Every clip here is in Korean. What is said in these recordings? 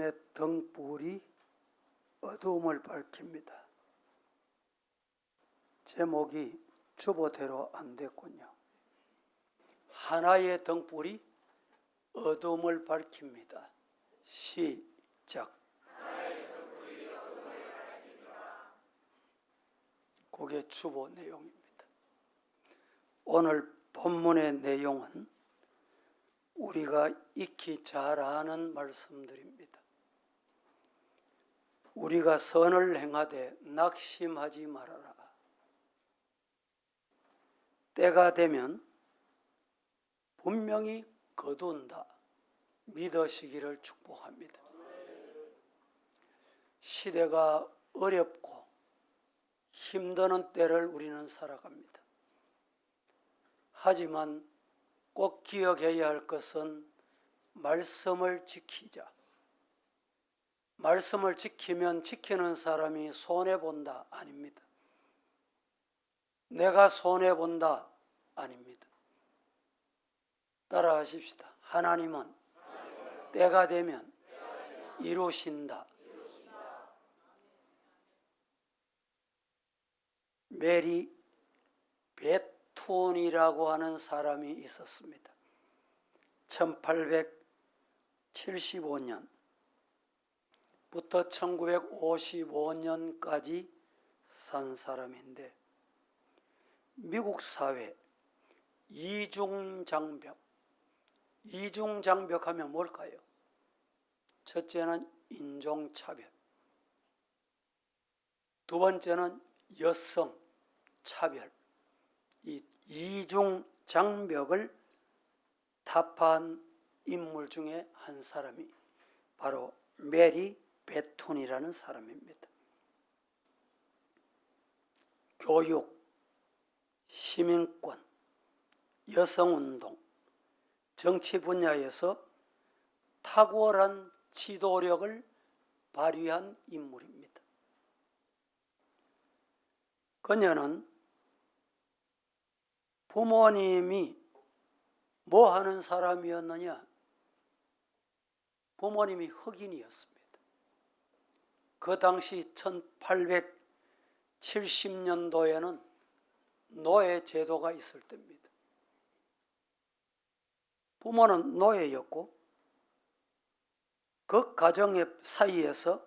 하나님의 등불이 어두움을 밝힙니다. 제목이 주보대로 안 됐군요. 하나의 등불이 어두움을 밝힙니다. 시작. 그게 주보 내용입니다. 오늘 본문의 내용은 우리가 익히 잘 아는 말씀들입니다. 우리가 선을 행하되 낙심하지 말아라. 때가 되면 분명히 거둔다. 믿으시기를 축복합니다. 시대가 어렵고 힘드는 때를 우리는 살아갑니다. 하지만 꼭 기억해야 할 것은 말씀을 지키자. 말씀을 지키면 지키는 사람이 손해본다 아닙니다. 내가 손해본다 아닙니다. 따라하십시다. 하나님은 때가 되면 이루신다. 메리 베툰이라고 하는 사람이 있었습니다. 1875년부터 1955년까지 산 사람인데 미국 사회 이중장벽, 이중장벽하면 뭘까요? 첫째는 인종차별, 두 번째는 여성차별, 이 이중장벽을 타파한 인물 중에 한 사람이 바로 메리 베툰이라는 사람입니다. 교육, 시민권, 여성운동, 정치 분야에서 탁월한 지도력을 발휘한 인물입니다. 그녀는 부모님이 뭐 하는 사람이었느냐? 부모님이 흑인이었습니다. 그 당시 1870년도에는 노예 제도가 있을 때입니다. 부모는 노예였고 그 가정의 사이에서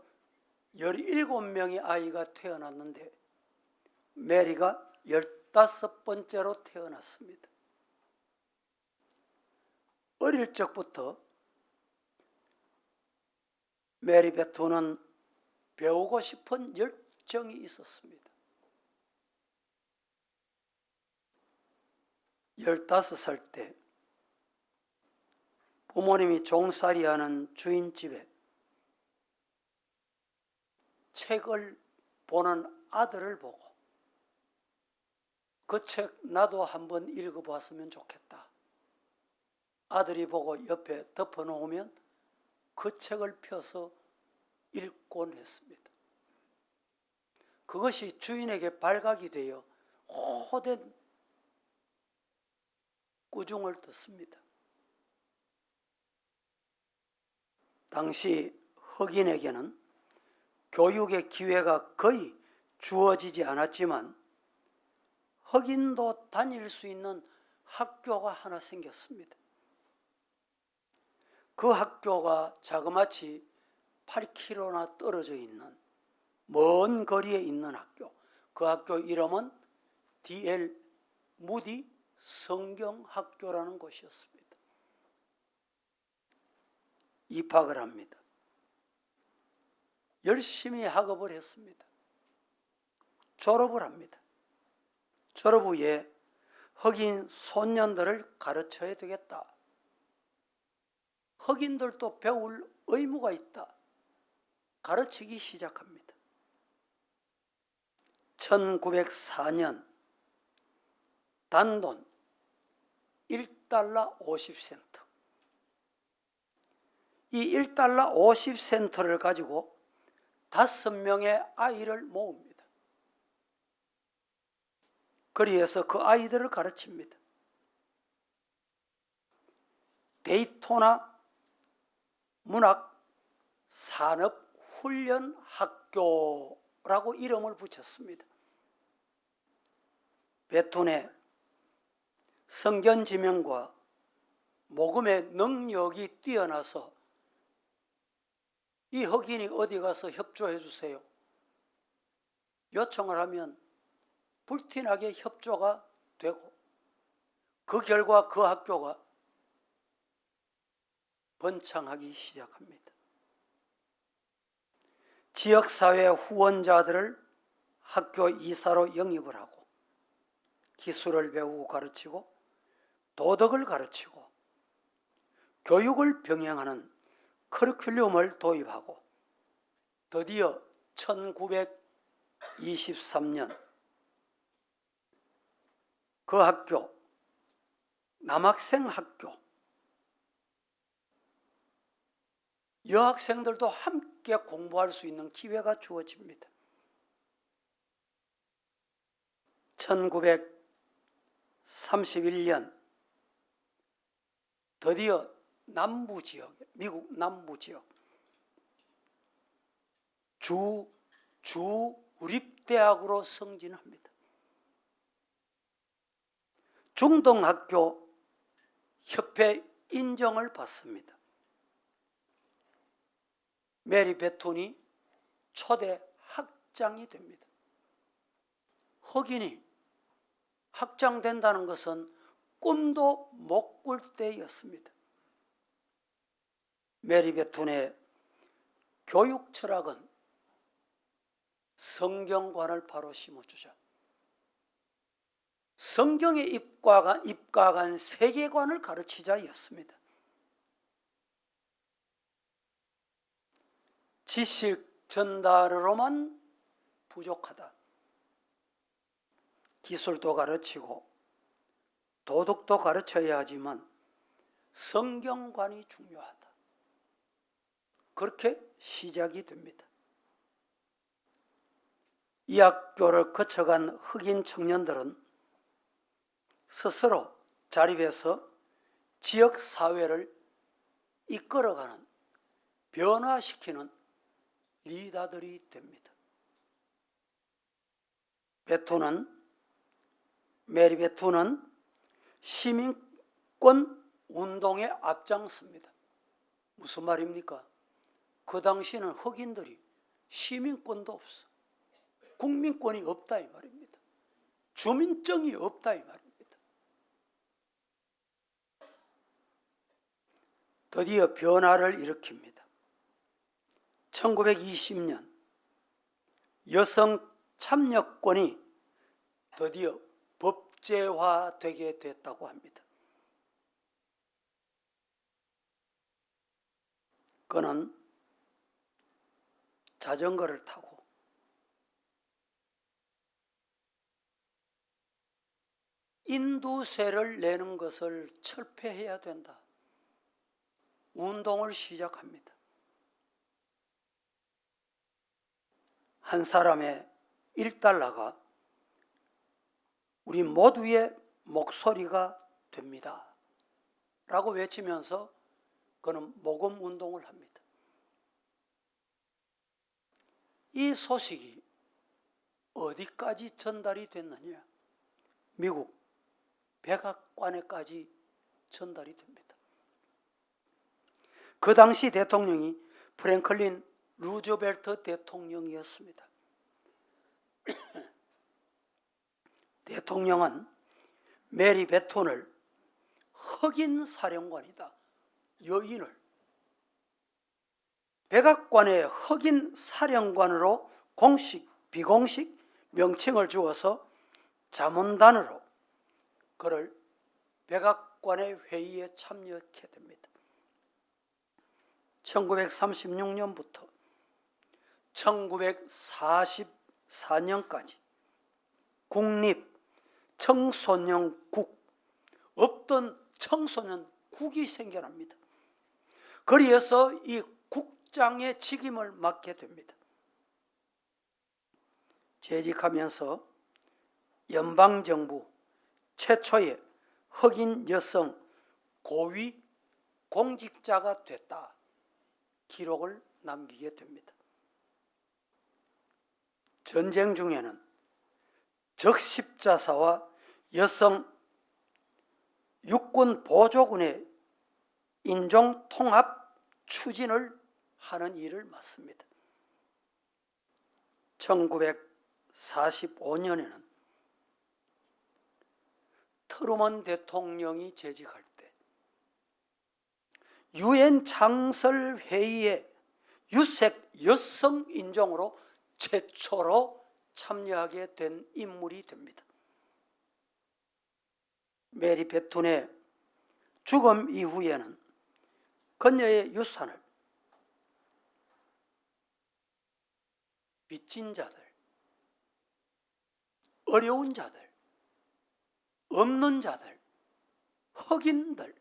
17명의 아이가 태어났는데 메리가 15번째로 태어났습니다. 어릴 적부터 메리 베툰은 배우고 싶은 열정이 있었습니다. 15살 때 부모님이 종살이하는 주인집에 책을 보는 아들을 보고 그 책 나도 한번 읽어봤으면 좋겠다. 아들이 보고 옆에 덮어놓으면 그 책을 펴서 읽곤 했습니다. 그것이 주인에게 발각이 되어 호된 꾸중을 듣습니다. 당시 흑인에게는 교육의 기회가 거의 주어지지 않았지만 흑인도 다닐 수 있는 학교가 하나 생겼습니다. 그 학교가 자그마치 8km나 떨어져 있는 먼 거리에 있는 학교. 그 학교 이름은 D.L. 무디 성경학교라는 곳이었습니다. 입학을 합니다. 열심히 학업을 했습니다. 졸업을 합니다. 졸업 후에 흑인 소년들을 가르쳐야 되겠다. 흑인들도 배울 의무가 있다. 가르치기 시작합니다. 1904년 단돈 $1 50센트. 이 $1 50센트를 가지고 5명의 아이를 모읍니다. 그리해서 그 아이들을 가르칩니다. 데이토나 문학 산업훈련학교라고 이름을 붙였습니다. 베툰의 성견지명과 모금의 능력이 뛰어나서 이 흑인이 어디 가서 협조해 주세요 요청을 하면 불티나게 협조가 되고, 그 결과 그 학교가 번창하기 시작합니다. 지역사회 후원자들을 학교 이사로 영입을 하고 기술을 배우고 가르치고 도덕을 가르치고 교육을 병행하는 커리큘럼을 도입하고 드디어 1923년 그 학교, 남학생 학교, 여학생들도 함께 공부할 수 있는 기회가 주어집니다. 1931년 드디어 남부지역, 미국 남부지역 주립대학으로 승진합니다. 중동학교 협회 인정을 받습니다. 메리 베툰이 초대 학장이 됩니다. 흑인이 학장된다는 것은 꿈도 못 꿀 때였습니다. 메리 베툰의 교육 철학은 성경관을 바로 심어주자. 성경에 입각한 세계관을 가르치자였습니다. 지식 전달으로만 부족하다. 기술도 가르치고 도덕도 가르쳐야 하지만 성경관이 중요하다. 그렇게 시작이 됩니다. 이 학교를 거쳐간 흑인 청년들은 스스로 자립해서 지역사회를 이끌어가는, 변화시키는 리더들이 됩니다. 메리 베툰은 시민권 운동에 앞장섭니다. 무슨 말입니까? 그 당시는 흑인들이 시민권도 없어. 국민권이 없다 이 말입니다. 주민증이 없다 이 말입니다. 드디어 변화를 일으킵니다. 1920년 여성 참여권이 드디어 법제화되게 됐다고 합니다. 그는 자전거를 타고 인두세를 내는 것을 철폐해야 된다. 운동을 시작합니다. 한 사람의 $1가 우리 모두의 목소리가 됩니다. 라고 외치면서 그는 모금 운동을 합니다. 이 소식이 어디까지 전달이 됐느냐? 미국 백악관에까지 전달이 됩니다. 그 당시 대통령이 프랭클린 루즈벨트 대통령이었습니다. 대통령은 메리 베툰을 흑인 사령관이다, 여인을 백악관의 흑인 사령관으로 공식, 비공식 명칭을 주어서 자문단으로 그를 백악관의 회의에 참여하게 됩니다. 1936년부터 1944년까지 국립 청소년국, 없던 청소년국이 생겨납니다. 그래서 이 국장의 직임을 맡게 됩니다. 재직하면서 연방정부 최초의 흑인 여성 고위 공직자가 됐다 기록을 남기게 됩니다. 전쟁 중에는 적십자사와 여성 육군 보조군의 인종통합 추진을 하는 일을 맡습니다. 1945년에는 트루먼 대통령이 재직할 때 유엔 창설회의에 유색 여성 인종으로 최초로 참여하게 된 인물이 됩니다. 메리 베툰의 죽음 이후에는 그녀의 유산을 빚진 자들, 어려운 자들, 없는 자들, 흑인들,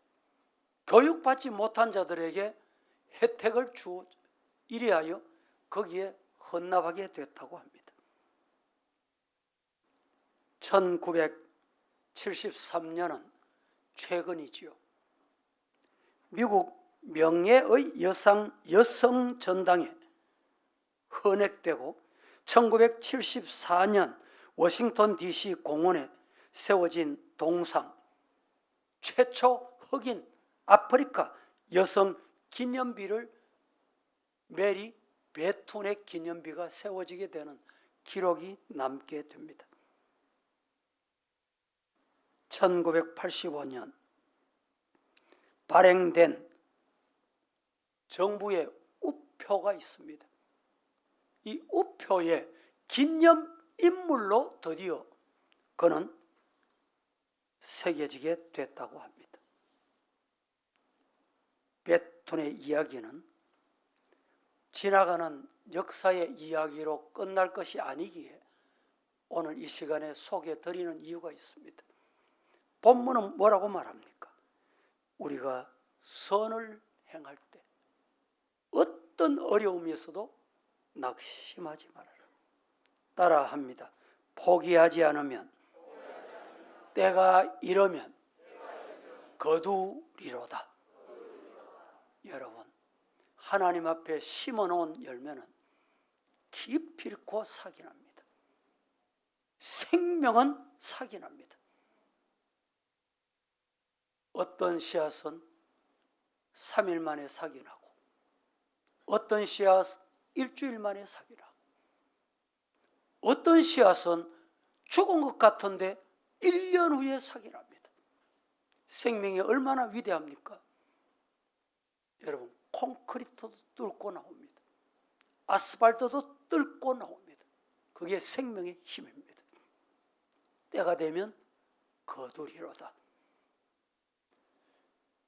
교육받지 못한 자들에게 혜택을 주어 이리하여 거기에 헌납하게 됐다고 합니다. 1973년은 최근이지요. 미국 명예의 여성 전당에 헌액되고 1974년 워싱턴 DC 공원에 세워진 동상, 최초 흑인 아프리카 여성 기념비를 메리 베툰의 기념비가 세워지게 되는 기록이 남게 됩니다. 1985년 발행된 정부의 우표가 있습니다. 이 우표의 기념인물로 드디어 그는 새겨지게 됐다고 합니다. 베툰의 이야기는 지나가는 역사의 이야기로 끝날 것이 아니기에 오늘 이 시간에 소개해드리는 이유가 있습니다. 본문은 뭐라고 말합니까? 우리가 선을 행할 때 어떤 어려움이 있어도 낙심하지 말아라. 따라합니다. 포기하지 않으면 때가 이르면 거두리로다. 여러분, 하나님 앞에 심어놓은 열매는 기필코 사기 납니다. 생명은 사기 납니다. 어떤 씨앗은 3일 만에 사기 나고 어떤 씨앗은 일주일 만에 사기 나고 어떤 씨앗은 죽은 것 같은데 1년 후에 사기 납니다. 생명이 얼마나 위대합니까? 여러분, 콘크리트도 뚫고 나옵니다. 아스팔트도 뚫고 나옵니다. 그게 생명의 힘입니다. 때가 되면 거두리로다.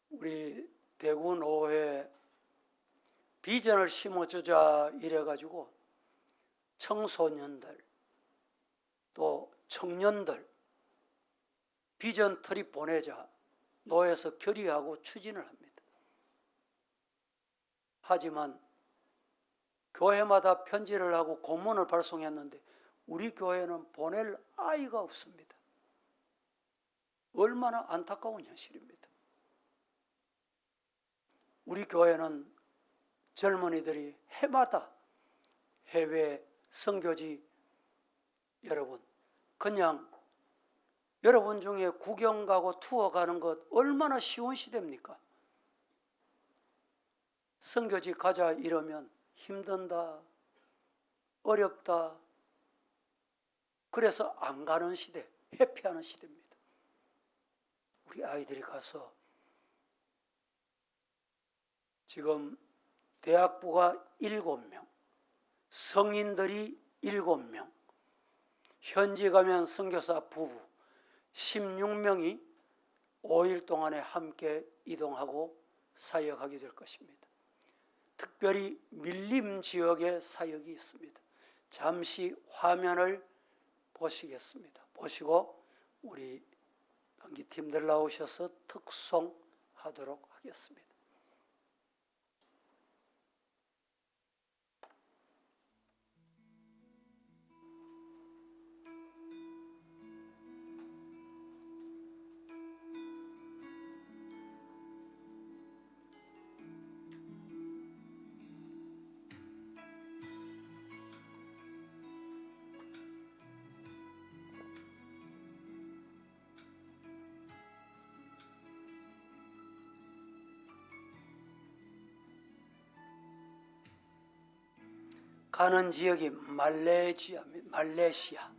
우리 대구 노회 비전을 심어주자 이래가지고 청소년들 또 청년들 비전 트립 보내자 노회에서 결의하고 추진을 합니다. 하지만 교회마다 편지를 하고 공문을 발송했는데 우리 교회는 보낼 아이가 없습니다. 얼마나 안타까운 현실입니다. 우리 교회는 젊은이들이 해마다 해외 선교지, 여러분 그냥 여러분 중에 구경 가고 투어 가는 것 얼마나 쉬운 시대입니까? 선교지 가자 이러면 힘든다, 어렵다, 그래서 안 가는 시대, 회피하는 시대입니다. 우리 아이들이 가서 지금 대학부가 7명, 성인들이 7명, 현지 가면 선교사 부부 16명이 5일 동안에 함께 이동하고 사역하게 될 것입니다. 특별히 밀림 지역에 사역이 있습니다. 잠시 화면을 보시겠습니다. 보시고 우리 단기팀들 나오셔서 특송하도록 하겠습니다. 가는 지역이 말레이시아.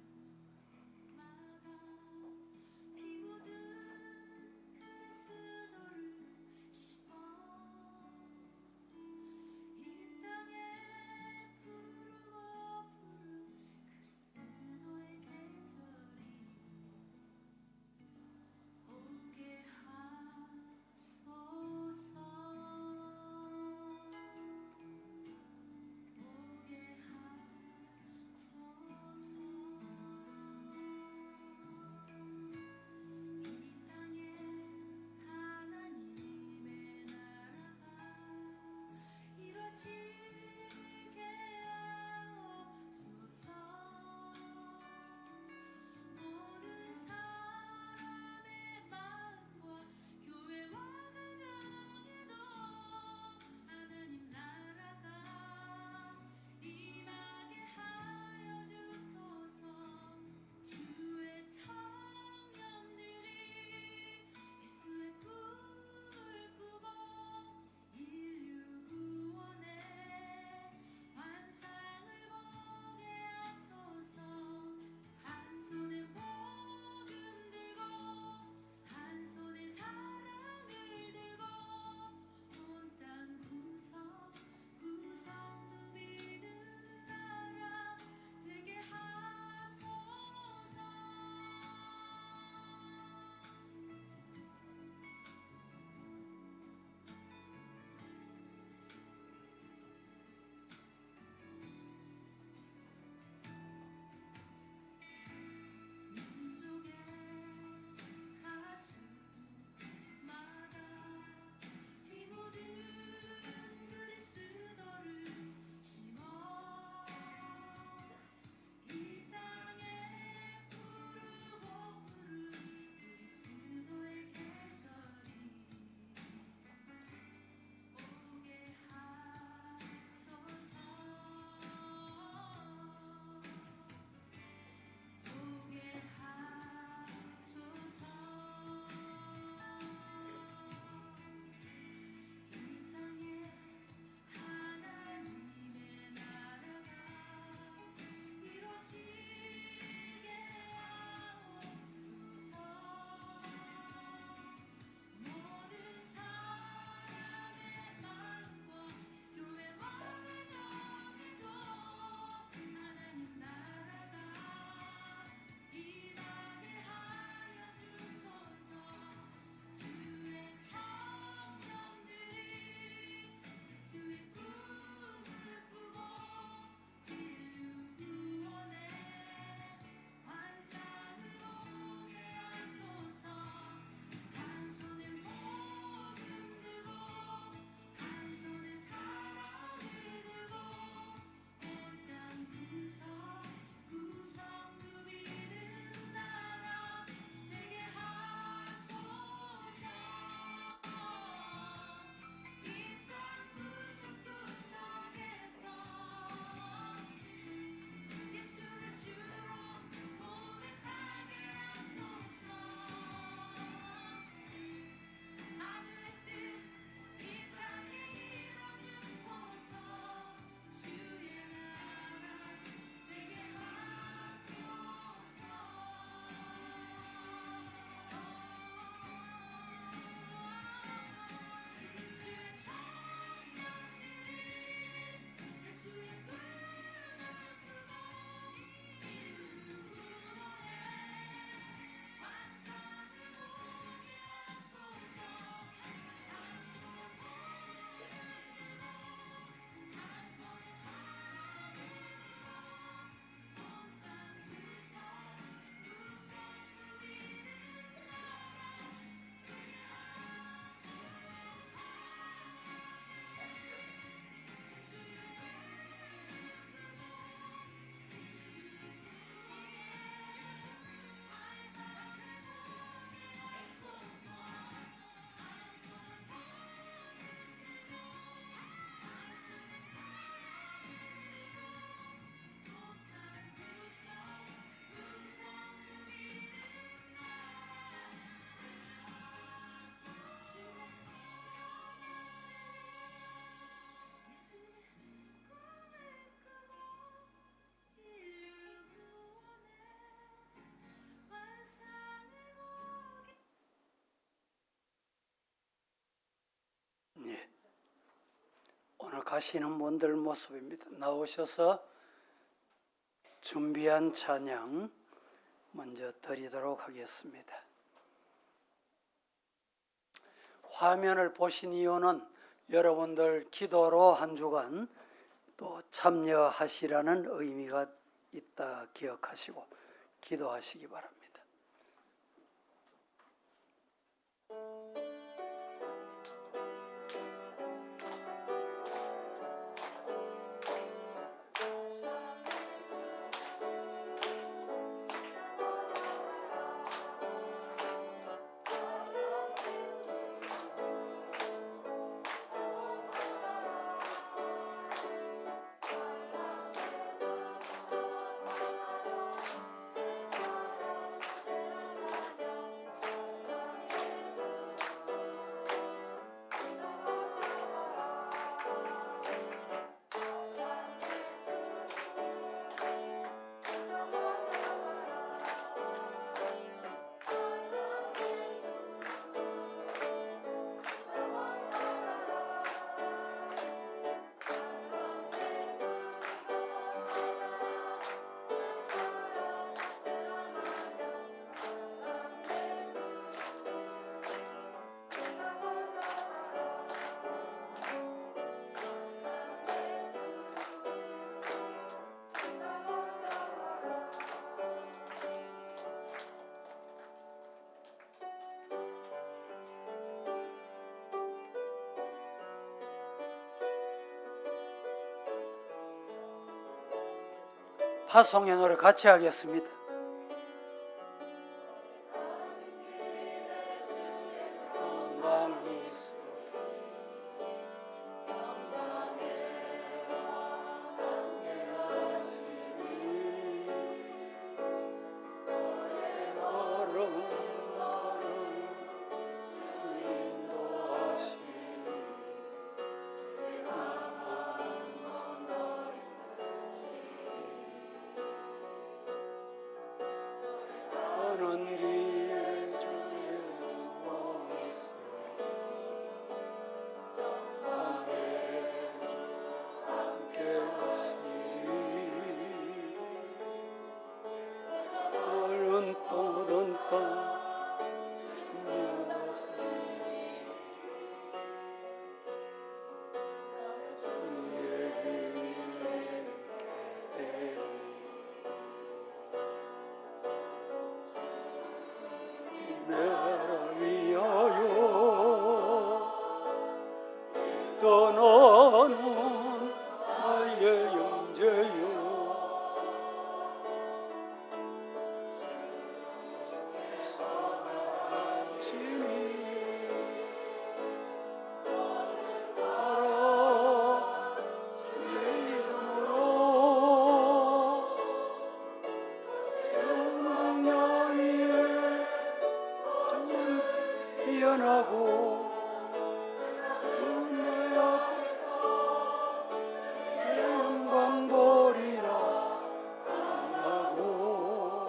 가시는 분들 모습입니다. 나오셔서 준비한 찬양 먼저 드리도록 하겠습니다. 화면을 보신 이유는 여러분들 기도로 한 주간 또 참여하시라는 의미가 있다 기억하시고 기도하시기 바랍니다. 파송의 노래 같이 하겠습니다. 떠나는 나의 영재여 미안하고 은혜 앞에서 내 영광 보리라 하고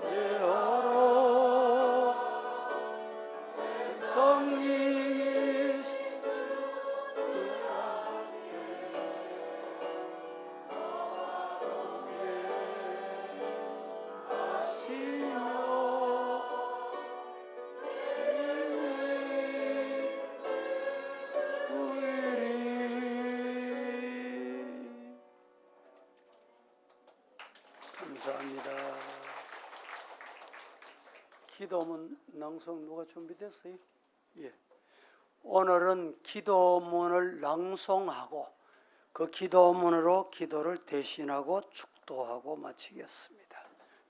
내하러 세상 이기시 하시며 감사합니다. 기도문 낭송 누가 준비됐어요? 예. 오늘은 기도문을 낭송하고 그 기도문으로 기도를 대신하고 축도하고 마치겠습니다.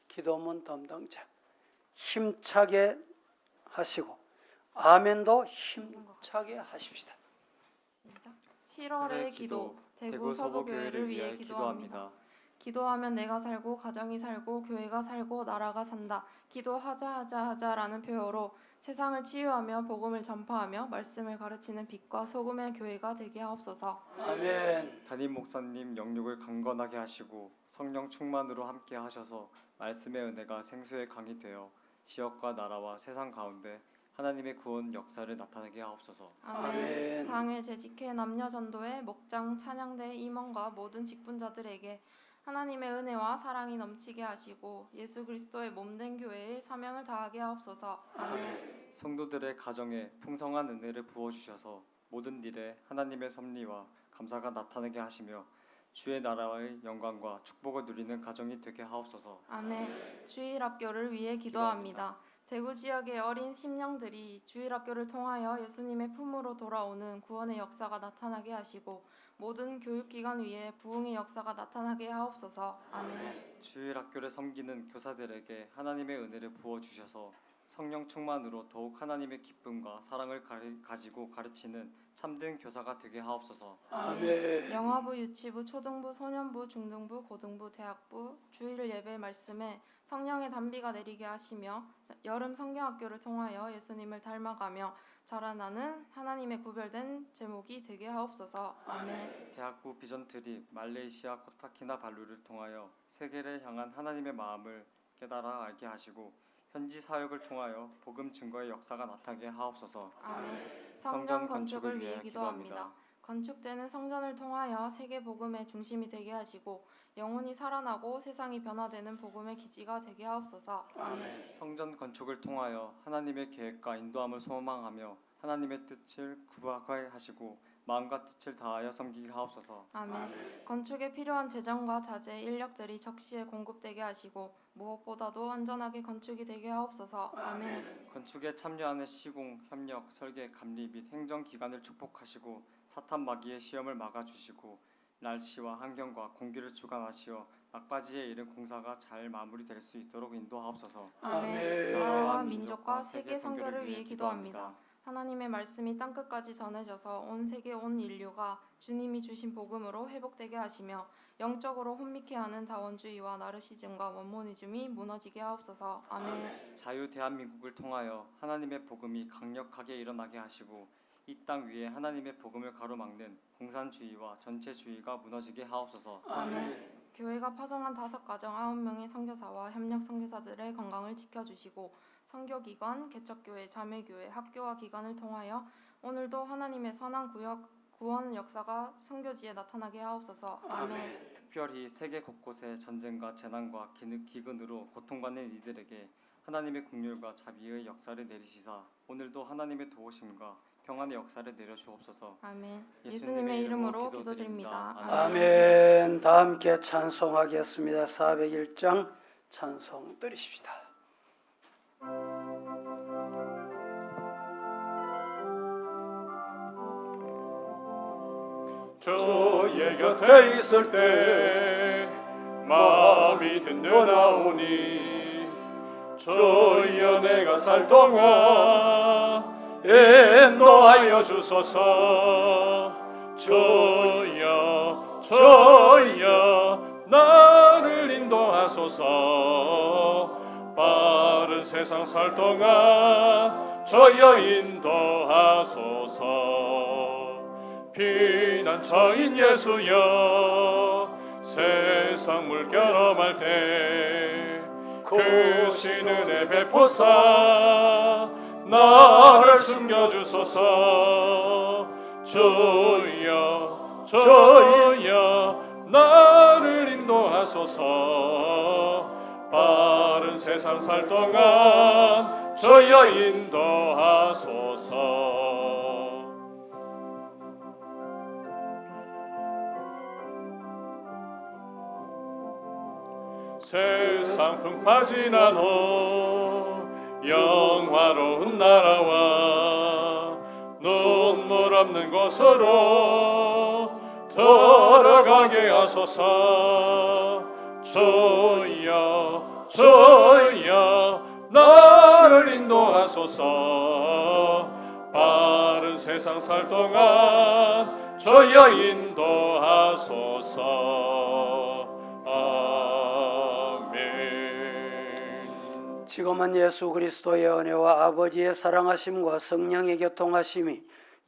기도문 담당자 힘차게 하시고 아멘도 힘차게 하십시다. 7월의 기도 대구 서부교회를 위해 기도합니다. 기도하면 내가 살고 가정이 살고 교회가 살고 나라가 산다. 기도하자라는 표어로 세상을 치유하며 복음을 전파하며 말씀을 가르치는 빛과 소금의 교회가 되게 하옵소서. 아멘. 담임 목사님 영육을 강건하게 하시고 성령 충만으로 함께 하셔서 말씀의 은혜가 생수의 강이 되어 지역과 나라와 세상 가운데 하나님의 구원 역사를 나타나게 하옵소서. 아멘. 당일 재직해 남녀 전도회, 목장, 찬양대 임원과 모든 직분자들에게 하나님의 은혜와 사랑이 넘치게 하시고 예수 그리스도의 몸된 교회의 사명을 다하게 하옵소서. 아멘. 성도들의 가정에 풍성한 은혜를 부어 주셔서 모든 일에 하나님의 섭리와 감사가 나타나게 하시며 주의 나라의 영광과 축복을 누리는 가정이 되게 하옵소서. 아멘. 주일학교를 위해 기도합니다. 대구 지역의 어린 심령들이 주일학교를 통하여 예수님의 품으로 돌아오는 구원의 역사가 나타나게 하시고 모든 교육기관 위에 부흥의 역사가 나타나게 하옵소서. 아멘. 주일학교를 섬기는 교사들에게 하나님의 은혜를 부어 주셔서 성령 충만으로 더욱 하나님의 기쁨과 사랑을 가지고 가르치는 참된 교사가 되게 하옵소서. 아멘. 영화부, 유치부, 초등부, 소년부, 중등부, 고등부, 대학부 주일 예배 말씀에 성령의 단비가 내리게 하시며 여름 성경학교를 통하여 예수님을 닮아가며 자라나는 하나님의 구별된 제목이 되게 하옵소서. 아멘. 대학부 비전트리 말레이시아 코타키나발루를 통하여 세계를 향한 하나님의 마음을 깨달아 알게 하시고 현지 사역을 통하여 복음 증거의 역사가 나타나게 하옵소서. 아멘. 성전 건축을 위해 기도합니다. 건축되는 성전을 통하여 세계 복음의 중심이 되게 하시고 영혼이 살아나고 세상이 변화되는 복음의 기지가 되게 하옵소서. 아멘. 성전 건축을 통하여 하나님의 계획과 인도함을 소망하며 하나님의 뜻을 구하게 하시고 마음과 뜻을 다하여 섬기게 하옵소서. 아멘. 건축에 필요한 재정과 자재, 인력들이 적시에 공급되게 하시고 무엇보다도 안전하게 건축이 되게 하옵소서. 아멘. 건축에 참여하는 시공, 협력, 설계, 감리 및 행정 기관을 축복하시고 사탄 마귀의 시험을 막아주시고 날씨와 환경과 공기를 주관하시어 막바지에 이른 공사가 잘 마무리될 수 있도록 인도하옵소서. 아멘. 나라와 민족과 세계 선교를 위해 기도합니다. 하나님의 말씀이 땅끝까지 전해져서 온 세계 온 인류가 주님이 주신 복음으로 회복되게 하시며 영적으로 혼미케 하는 다원주의와 나르시즘과 원모니즘이 무너지게 하옵소서. 아멘. 자유 대한민국을 통하여 하나님의 복음이 강력하게 일어나게 하시고 이 땅 위에 하나님의 복음을 가로막는 공산주의와 전체주의가 무너지게 하옵소서. 아멘. 교회가 파송한 5가정 9명의 선교사와 협력 선교사들의 건강을 지켜주시고 선교기관, 개척교회, 자매교회, 학교와 기관을 통하여 오늘도 하나님의 선한 구원 역사가 선교지에 나타나게 하옵소서. 아멘. 특별히 세계 곳곳의 전쟁과 재난과 기근으로 고통받는 이들에게 하나님의 긍휼과 자비의 역사를 내리시사 오늘도 하나님의 도우심과 평안의 역사를 내려주옵소서. 아멘. 예수님의 이름으로 기도드립니다. 아멘. 다 함께 찬송하겠습니다. 401장 찬송 드리십시다. 주의 곁에 있을 때 마음이 든든하오니 주여 내가 살 동안 인도하여 주소서. 주여 주여 나를 인도하소서. 빠른 세상 살 동안 주여 인도하소서. 피난처인 예수여 세상 물결험할 때 크신 은혜 베푸사 나를 숨겨주소서. 주여 주여 나를 인도하소서. 빠른 세상 살 동안 주여 인도하소서. 세상 풍파 지나도 영화로운 나라와 눈물 없는 곳으로 들어가게 하소서. 주여 주여 나를 인도하소서. 빠른 세상 살 동안 주여 인도하소서. 지금은 예수 그리스도의 은혜와 아버지의 사랑하심과 성령의 교통하심이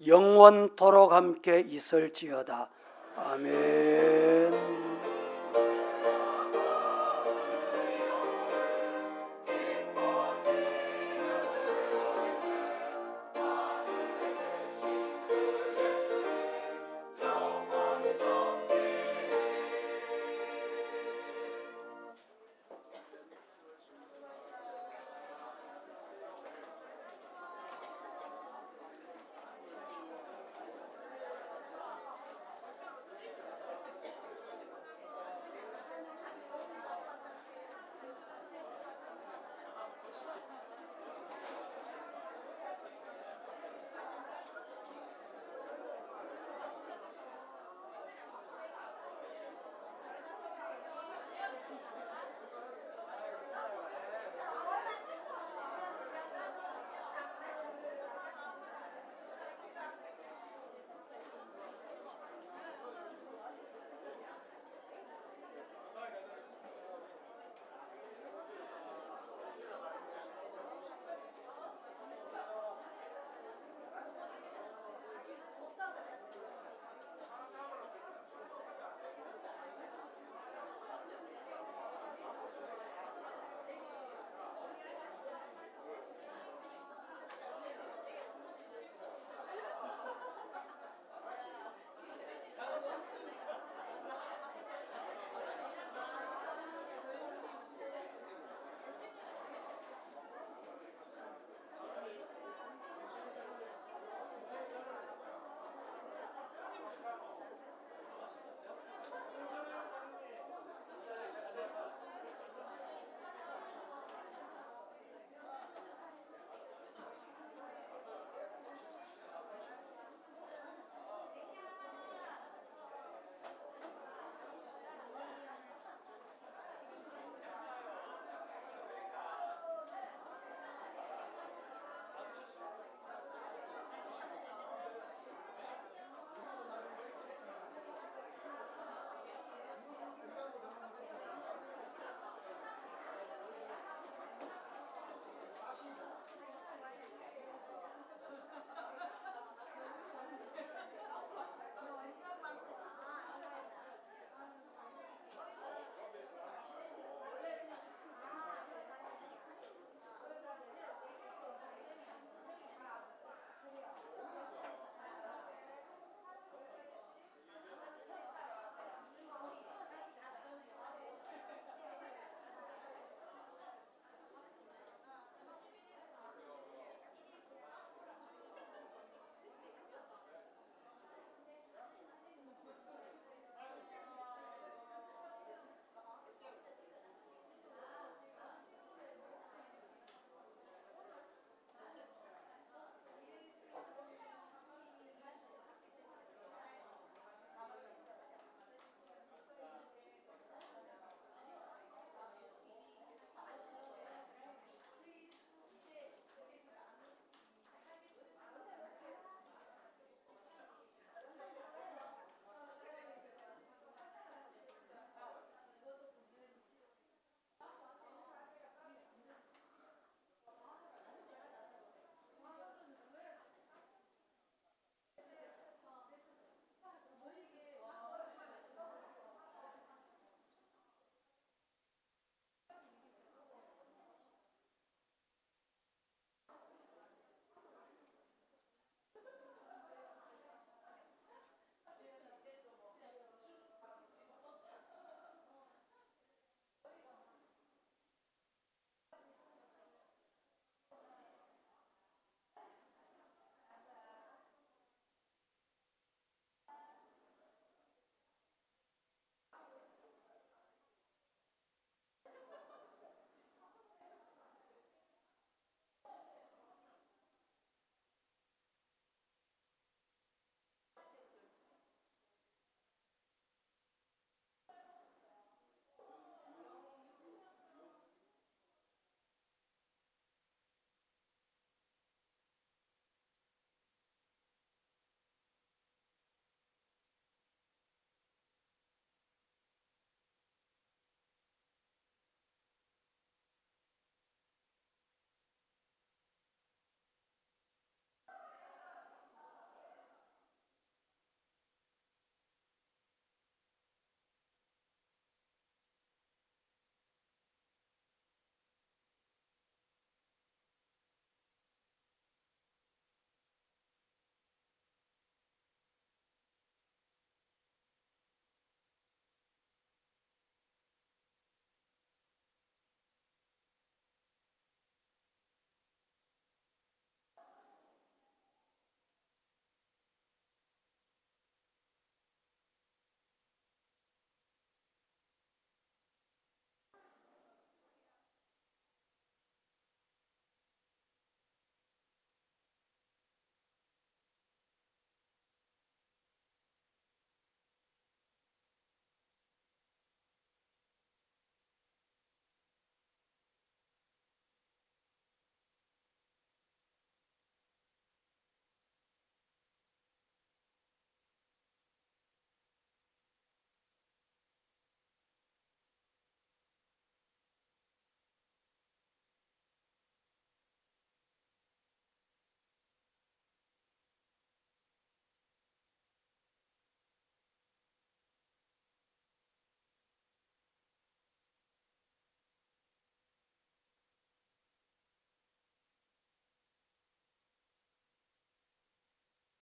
영원토록 함께 있을지어다. 아멘.